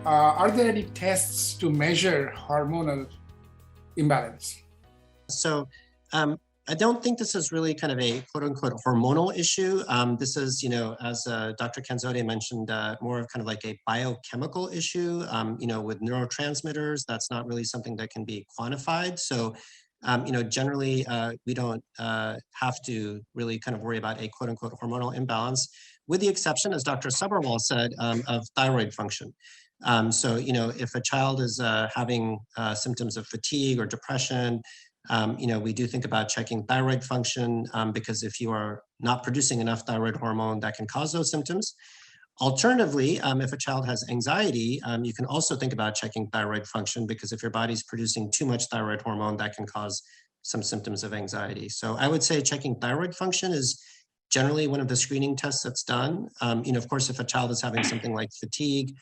Are there any tests to measure hormonal imbalance? So I don't think this is really kind of a quote unquote hormonal issue. This is, as Dr. Kanzode mentioned, more of kind of like a biochemical issue, with neurotransmitters. That's not really something that can be quantified. So, generally, we don't have to really kind of worry about a quote unquote hormonal imbalance, with the exception, as Dr. Sabharwal said, of thyroid function. So, if a child is having symptoms of fatigue or depression, we do think about checking thyroid function because if you are not producing enough thyroid hormone, that can cause those symptoms. Alternatively, if a child has anxiety, you can also think about checking thyroid function because if your body's producing too much thyroid hormone, that can cause some symptoms of anxiety. So I would say checking thyroid function is generally one of the screening tests that's done. Of course, if a child is having something like fatigue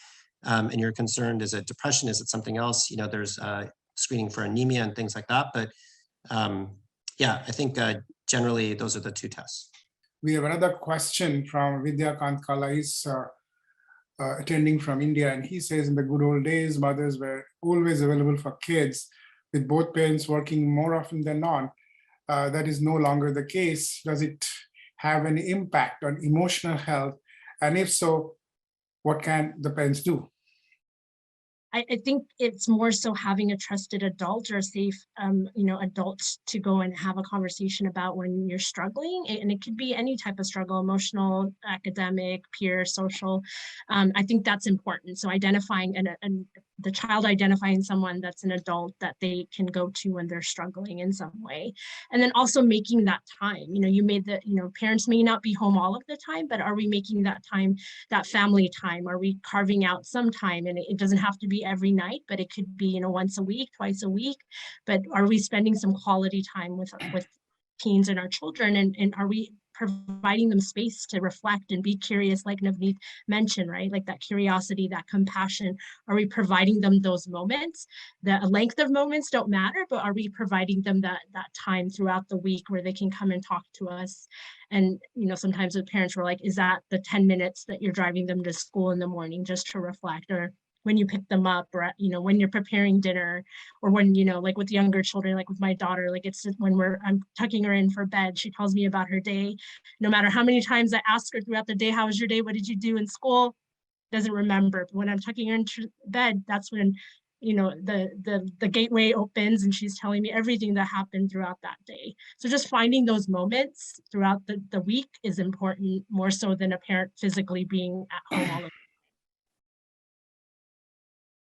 and you're concerned, is it depression? Is it something else? There's screening for anemia and things like that. But I think generally those are the two tests. We have another question from Vidyakant Kala. He's attending from India, and he says, in the good old days, mothers were always available for kids, with both parents working more often than not. That is no longer the case. Does it have any impact on emotional health? And if so, what can the parents do? I think it's more so having a trusted adult or a safe, adult to go and have a conversation about when you're struggling. And it could be any type of struggle, emotional, academic, peer, social. I think that's important. So identifying and the child identifying someone that's an adult that they can go to when they're struggling in some way. And then also making that time, you made the, parents may not be home all of the time, but are we making that time, that family time? Are we carving out some time? And it doesn't have to be every night, but it could be, once a week, twice a week. But are we spending some quality time with teens and our children? And are we providing them space to reflect and be curious, like Navneet mentioned, right? Like that curiosity, that compassion. Are we providing them those moments? The length of moments don't matter, but are we providing them that time throughout the week where they can come and talk to us? And, sometimes the parents were like, is that the 10 minutes that you're driving them to school in the morning just to reflect? Or when you pick them up, or when you're preparing dinner, or when like with younger children, like with my daughter, like it's when I'm tucking her in for bed, she tells me about her day. No matter how many times I ask her throughout the day, how was your day, what did you do in school, doesn't remember. But when I'm tucking her into bed, that's when the gateway opens and she's telling me everything that happened throughout that day. So just finding those moments throughout the week is important, more so than a parent physically being at home all of the time.